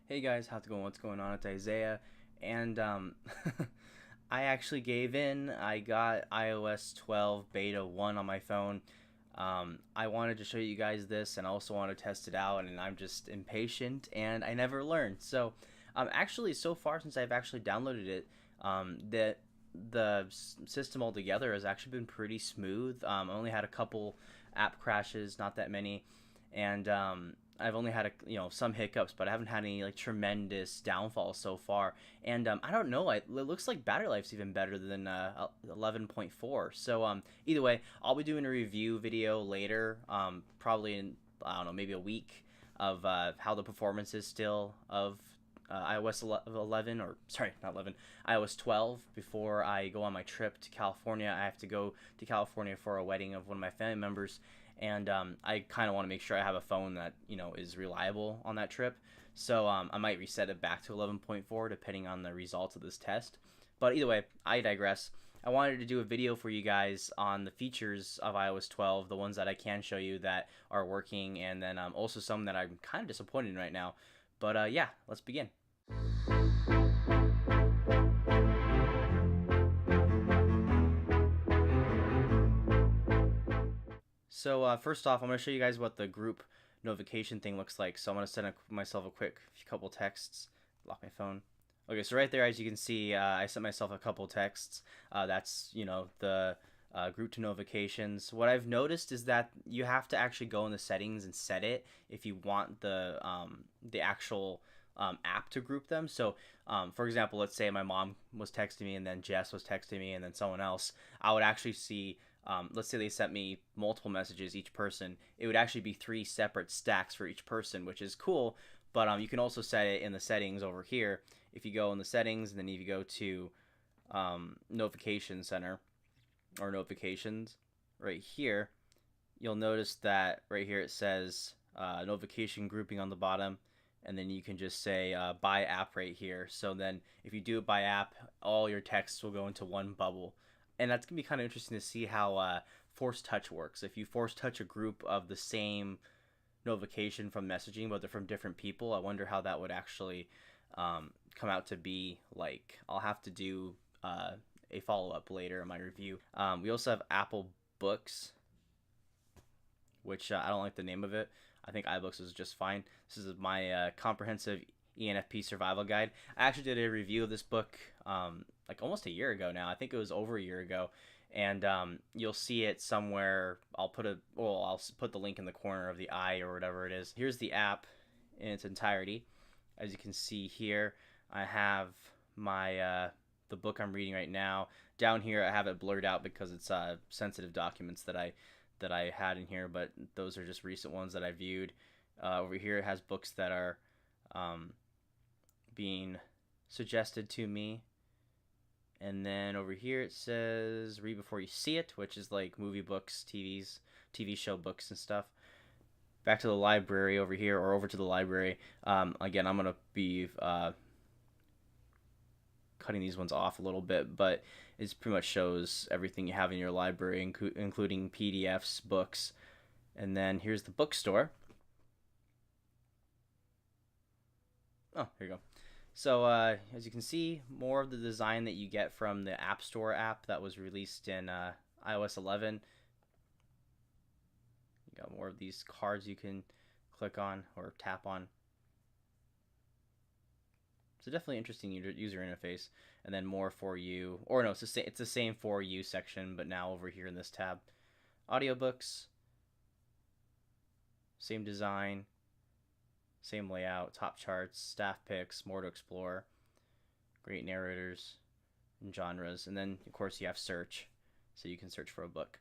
Hey guys, how's it going? What's going on? It's Isaiah, and I actually gave in. I got iOS 12 beta 1 on my phone. I wanted to show you guys this, and I also want to test it out, and I'm just impatient, and I never learned. So, actually, so far since I've actually downloaded it, the system altogether has actually been pretty smooth. I only had a couple app crashes, not that many, and I've only had some hiccups, but I haven't had any like tremendous downfalls so far. And I don't know, it looks like battery life's even better than 11.4. So either way, I'll be doing a review video later, probably in I don't know maybe a week of how the performance is still of iOS 11 or sorry not 11 iOS 12 before I go on my trip to California. I have to go to California for a wedding of one of my family members, and I kind of want to make sure I have a phone that is reliable on that trip. So I might reset it back to 11.4 depending on the results of this test. But either way, I digress. I wanted to do a video for you guys on the features of iOS 12, the ones that I can show you that are working, and then also some that I'm kind of disappointed in right now. But yeah, let's begin. So first off, I'm going to show you guys what the group notification thing looks like. So I'm going to send myself a quick couple texts. Lock my phone. Okay, so right there, as you can see, I sent myself a couple texts. That's the group to notifications. What I've noticed is that you have to actually go in the settings and set it if you want the actual app to group them. So, for example, let's say my mom was texting me, and then Jess was texting me, and then someone else. I would actually see. Let's say they sent me multiple messages each person. It would actually be 3 separate stacks for each person, which is cool. But you can also set it in the settings over here. If you go in the settings, and then if you go to notification center or notifications right here, you'll notice that right here it says notification grouping on the bottom, and then you can just say by app right here. So then if you do it by app, all your texts will go into one bubble. And that's going to be kind of interesting to see how force touch works. If you force touch a group of the same notification from messaging, but they're from different people, I wonder how that would actually come out to be like. I'll have to do a follow-up later in my review. We also have Apple Books, which I don't like the name of it. I think iBooks is just fine. This is my comprehensive ENFP survival guide. I actually did a review of this book like almost a year ago now. I think it was over a year ago, and you'll see it somewhere. I'll put the link in the corner of the eye or whatever it is. Here's the app in its entirety. As you can see here, I have my the book I'm reading right now. Down here, I have it blurred out because it's sensitive documents that I had in here, but those are just recent ones that I viewed. Over here, it has books that are being suggested to me. And then over here it says read before you see it, which is like movie books, TV show books and stuff. Back to the library over here, or over to the library. Again, I'm going to be cutting these ones off a little bit, but it pretty much shows everything you have in your library, including PDFs, books. And then here's the bookstore. Oh, here you go. So as you can see, more of the design that you get from the App Store app that was released in iOS 11. You got more of these cards you can click on or tap on. It's a definitely interesting user interface. And then more for you, or no, it's the same for you section, but now over here in this tab. Audiobooks, same design. Same layout, top charts, staff picks, more to explore, great narrators and genres. And then, of course, you have search, so you can search for a book.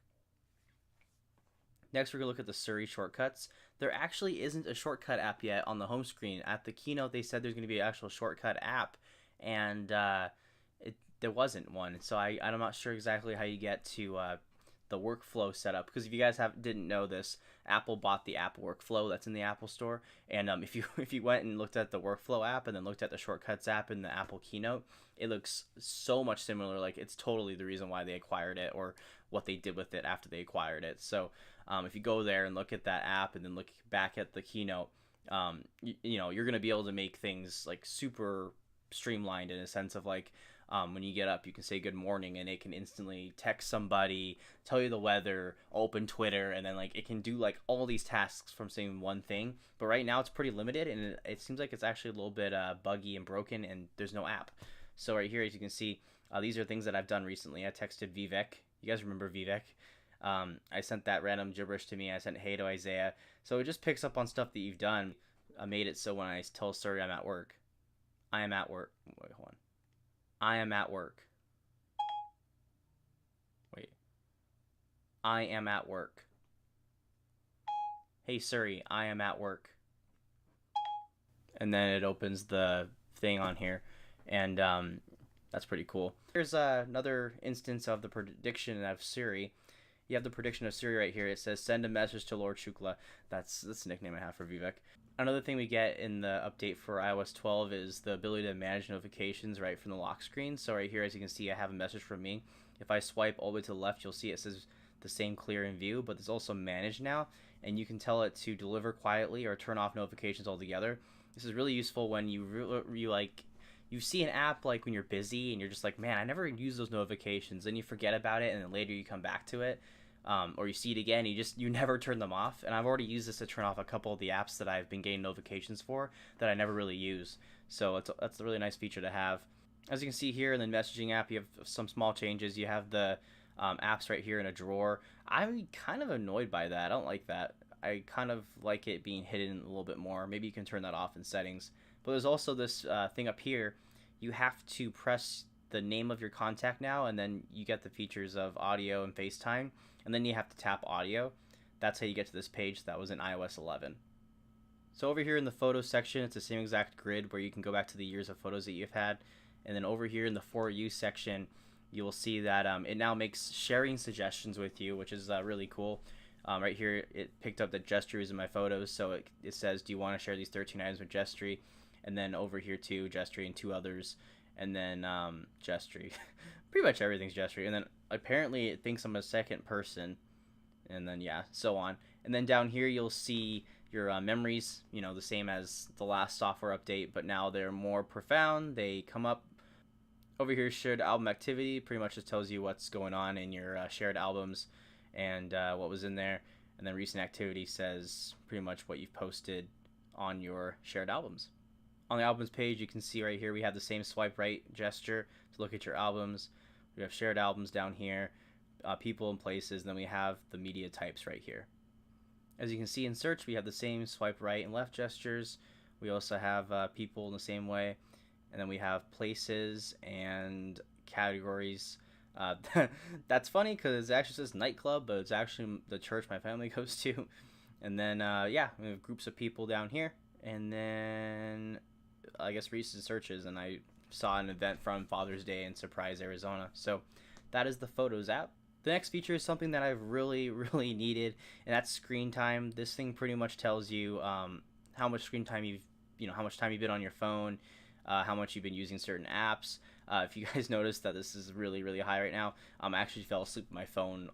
Next, we're going to look at the Siri shortcuts. There actually isn't a shortcut app yet on the home screen. At the keynote, they said there's going to be an actual shortcut app, and there wasn't one. So I'm not sure exactly how you get to the workflow setup, because if you guys didn't know this, Apple bought the app workflow that's in the Apple Store, and if you went and looked at the workflow app and then looked at the shortcuts app in the Apple keynote, it looks so much similar. Like it's totally the reason why they acquired it, or what they did with it after they acquired it. So if you go there and look at that app and then look back at the keynote, you know, you're gonna be able to make things like super streamlined in a sense of like, when you get up, you can say good morning, and it can instantly text somebody, tell you the weather, open Twitter, and then like it can do like all these tasks from saying one thing. But right now it's pretty limited, and it seems like it's actually a little bit buggy and broken, and there's no app. So right here, as you can see, these are things that I've done recently. I texted Vivek. You guys remember Vivek? I sent that random gibberish to me. I sent hey to Isaiah. So it just picks up on stuff that you've done. I made it so when I tell Siri I'm at work, I am at work. Wait, hold on. I am at work. Wait. I am at work. Hey Siri, I am at work. And then it opens the thing on here, and that's pretty cool. Here's another instance of the prediction of Siri. You have the prediction of Siri right here. It says send a message to Lord Shukla. That's the nickname I have for Vivek. Another thing we get in the update for iOS 12 is the ability to manage notifications right from the lock screen. So right here, as you can see, I have a message from me. If I swipe all the way to the left, you'll see it says the same clear in view, but it's also managed now, and you can tell it to deliver quietly or turn off notifications altogether. This is really useful when you see an app like when you're busy and you're just like, man, I never use those notifications. Then you forget about it, and then later you come back to it. Or you see it again, you never turn them off. And I've already used this to turn off a couple of the apps that I've been getting notifications for that I never really use. So that's a really nice feature to have. As you can see here in the messaging app, you have some small changes. You have the apps right here in a drawer. I'm kind of annoyed by that. I don't like that. I kind of like it being hidden a little bit more. Maybe you can turn that off in settings. But there's also this thing up here. You have to press the name of your contact now, and then you get the features of audio and FaceTime. And then you have to tap audio. That's how you get to this page that was in iOS 11. So over here in the photos section, it's the same exact grid where you can go back to the years of photos that you've had. And then over here in the For You section, you will see that it now makes sharing suggestions with you, which is really cool. Right here, it picked up that Gestury is in my photos, so it says, do you want to share these 13 items with Gestury? And then over here too, Gestury and 2 others, and then Gestury. Pretty much everything's Gestury. And then apparently it thinks I'm a second person, and then yeah, so on. And then down here you'll see your memories, you know, the same as the last software update, but now they're more profound. They come up. Over here, shared album activity pretty much just tells you what's going on in your shared albums and what was in there. And then recent activity says pretty much what you've posted on your shared albums. On the albums page, you can see right here we have the same swipe right gesture to look at your albums. We have shared albums down here, people and places, and then we have the media types right here. As you can see in search, we have the same swipe right and left gestures. We also have people in the same way, and then we have places and categories. That's funny because it actually says nightclub, but it's actually the church my family goes to. And then yeah, we have groups of people down here, and then I guess recent searches, and I saw an event from Father's Day in Surprise, Arizona. So that is the Photos app. The next feature is something that I've really needed, and that's screen time. This thing pretty much tells you how much screen time how much time you've been on your phone, how much you've been using certain apps. If you guys notice that this is really high right now, I actually fell asleep with my phone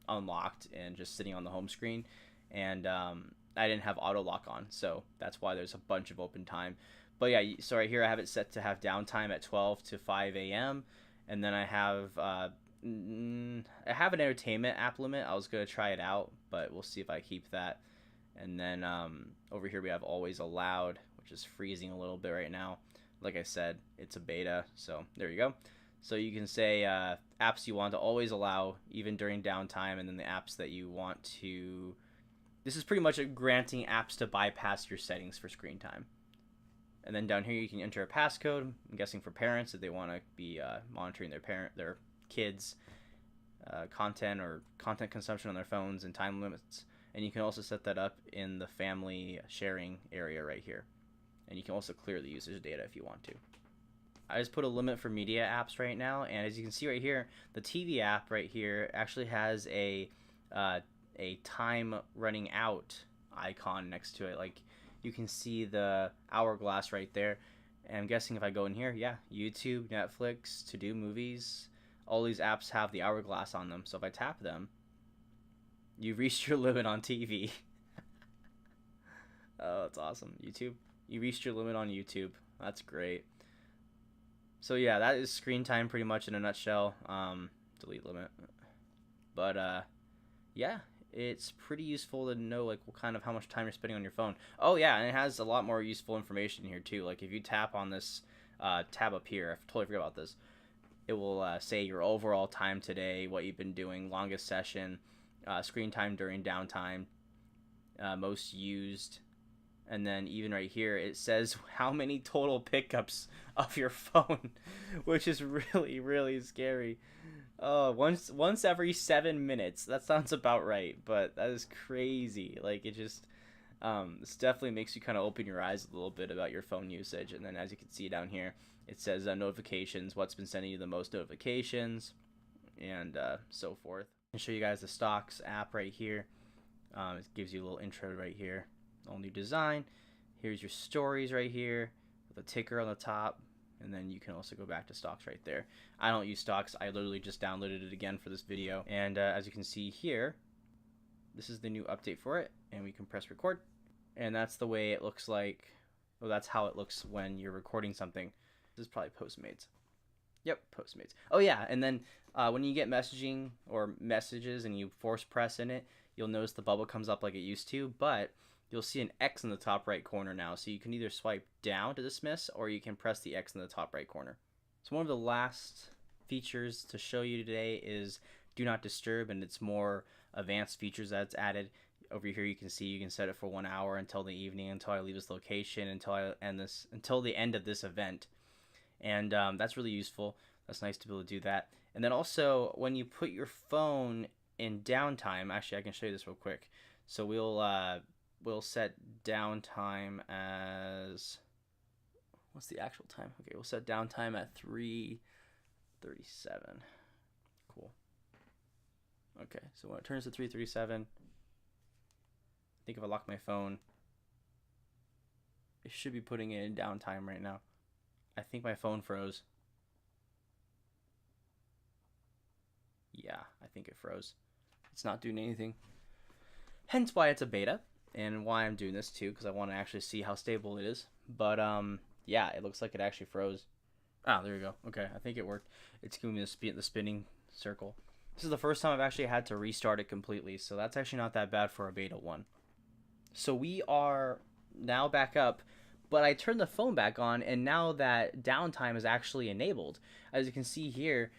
unlocked and just sitting on the home screen, and I didn't have auto lock on, so that's why there's a bunch of open time. But yeah, so right here I have it set to have downtime at 12 to 5 a.m. And then I have an entertainment app limit. I was going to try it out, but we'll see if I keep that. And then over here we have always allowed, which is freezing a little bit right now. Like I said, it's a beta, so there you go. So you can say apps you want to always allow even during downtime, and then the apps that you want to... This is pretty much granting apps to bypass your settings for screen time. And then down here you can enter a passcode, I'm guessing for parents if they want to be monitoring their kids' content or content consumption on their phones and time limits. And you can also set that up in the family sharing area right here. And you can also clear the user's data if you want to. I just put a limit for media apps right now, and as you can see right here, the TV app right here actually has a time running out icon next to it. Like, you can see the hourglass right there. And I'm guessing if I go in here, yeah, YouTube, Netflix, To Do Movies, all these apps have the hourglass on them. So if I tap them, you've reached your limit on TV. Oh, that's awesome. YouTube. You reached your limit on YouTube. That's great. So yeah, that is screen time pretty much in a nutshell. Delete limit. But yeah, it's pretty useful to know like what kind of how much time you're spending on your phone. Oh yeah, and it has a lot more useful information here too. Like if you tap on this tab up here, I totally forgot about this. It will say your overall time today, what you've been doing, longest session, screen time during downtime, most used, and then even right here it says how many total pickups of your phone, which is really scary. Oh, once every 7 minutes. That sounds about right, but that is crazy. Like it just this definitely makes you kind of open your eyes a little bit about your phone usage. And then as you can see down here, it says notifications, what's been sending you the most notifications, and so forth. I'll show you guys the stocks app right here. It gives you a little intro right here. All new design. Here's your stories right here with a ticker on the top. And then you can also go back to stocks right there. I don't use stocks. I literally just downloaded it again for this video. And as you can see here, this is the new update for it. And we can press record. And that's the way it looks like. Well, that's how it looks when you're recording something. This is probably Postmates. Yep, Postmates. Oh yeah, and then when you get messaging or messages and you force press in it, you'll notice the bubble comes up like it used to, but you'll see an X in the top right corner now. So you can either swipe down to dismiss or you can press the X in the top right corner. So one of the last features to show you today is Do Not Disturb, and it's more advanced features that's added. Over here you can see you can set it for 1 hour until the evening, until I leave this location, until the end of this event. And that's really useful. That's nice to be able to do that. And then also when you put your phone in downtime, actually I can show you this real quick. So we'll set downtime as, what's the actual time? Okay, we'll set downtime at 3:37. Cool. Okay, so when it turns to 3:37, I think if I lock my phone, it should be putting it in downtime right now. I think my phone froze. Yeah, I think it froze. It's not doing anything. Hence why it's a beta, and why I'm doing this too, because I want to actually see how stable it is. But yeah, it looks like it actually froze. Ah, there we go. Okay, I think it worked. It's giving me the spinning circle. This is the first time I've actually had to restart it completely, so that's actually not that bad for a beta 1. So we are now back up, but I turned the phone back on, and now that downtime is actually enabled. As you can see here,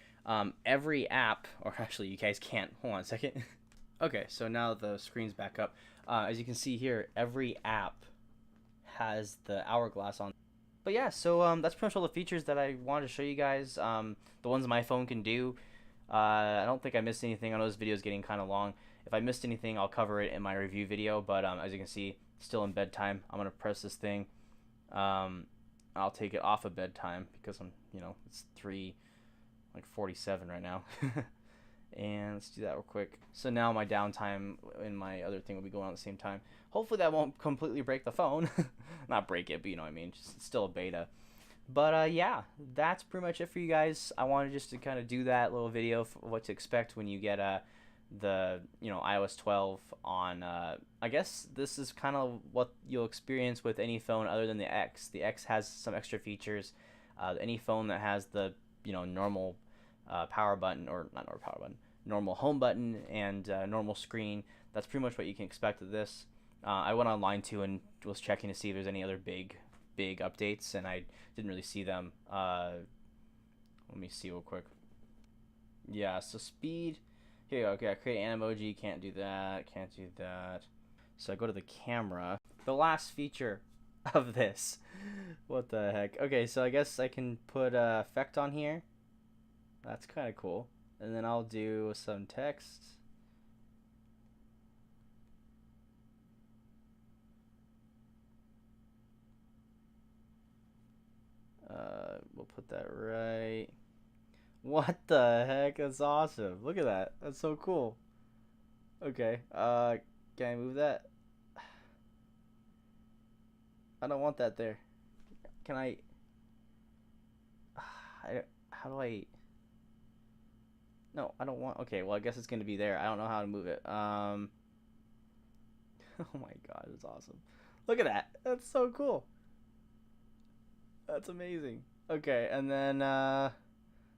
every app, or actually you guys can't, hold on a second. Okay, so now the screen's back up. As you can see here, every app has the hourglass on. But yeah, so that's pretty much all the features that I wanted to show you guys. The ones my phone can do. I don't think I missed anything. I know this video is getting kind of long. If I missed anything, I'll cover it in my review video. But as you can see, still in bedtime. I'm gonna press this thing. I'll take it off of bedtime because it's 3:47 right now. And let's do that real quick. So now my downtime and my other thing will be going on at the same time. Hopefully that won't completely break the phone. Not break it, but you know what I mean. Just, it's still a beta. But yeah, that's pretty much it for you guys. I wanted just to kind of do that little video for what to expect when you get the iOS 12 on. I guess this is kind of what you'll experience with any phone other than the X. The X has some extra features. Any phone that has the normal power button, or not normal power button, normal home button and normal screen, that's pretty much what you can expect of this. I went online too and was checking to see if there's any other big updates, and I didn't really see them. Let me see real quick. Yeah, so speed. Here you go. Okay, I create an emoji. Can't do that. So I go to the camera. The last feature of this. What the heck? Okay, so I guess I can put effect on here. That's kind of cool. And then I'll do some text. We'll put that right. What the heck? That's awesome. Look at that. That's so cool. Okay. Can I move that? I don't want that there. Can I how do I? No, I don't want. Okay, well I guess it's gonna be there. I don't know how to move it. Oh my god, it's awesome. Look at that. That's so cool. That's amazing. Okay, and then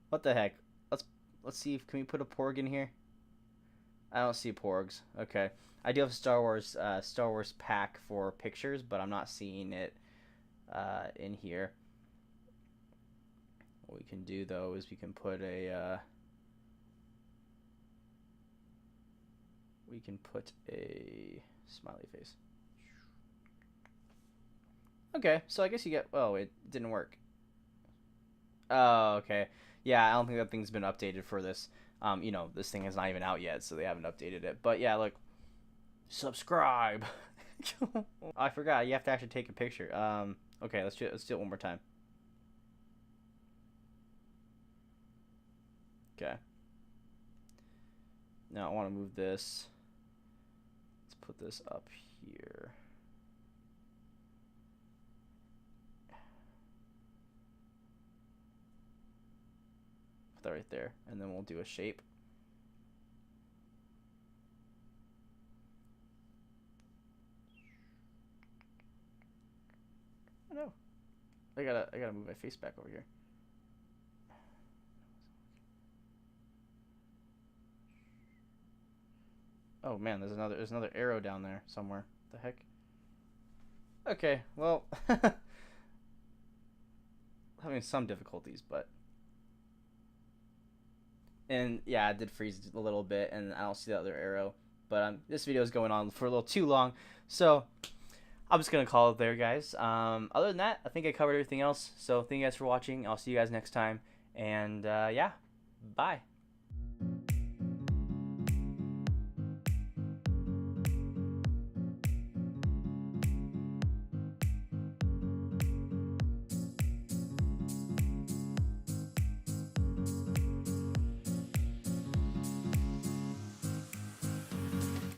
what the heck? Let's see if can we put a porg in here? I don't see porgs. Okay. I do have a Star Wars pack for pictures, but I'm not seeing it in here. What we can do though is we can put a smiley face. Okay, so I guess you get. Oh, it didn't work. Oh, okay. Yeah, I don't think that thing's been updated for this. You know, this thing is not even out yet, so they haven't updated it. But yeah, look, subscribe. I forgot. You have to actually take a picture. Okay, let's do it one more time. Okay. Now I want to move this. Let's put this up here. Put that right there, and then we'll do a shape. Oh no. I gotta move my face back over here. Oh man, there's another arrow down there somewhere. What the heck? Okay, well, having some difficulties, but and yeah, it did freeze a little bit, and I don't see the other arrow. But this video is going on for a little too long, so I'm just gonna call it there, guys. Other than that, I think I covered everything else. So thank you guys for watching. I'll see you guys next time, and yeah, bye.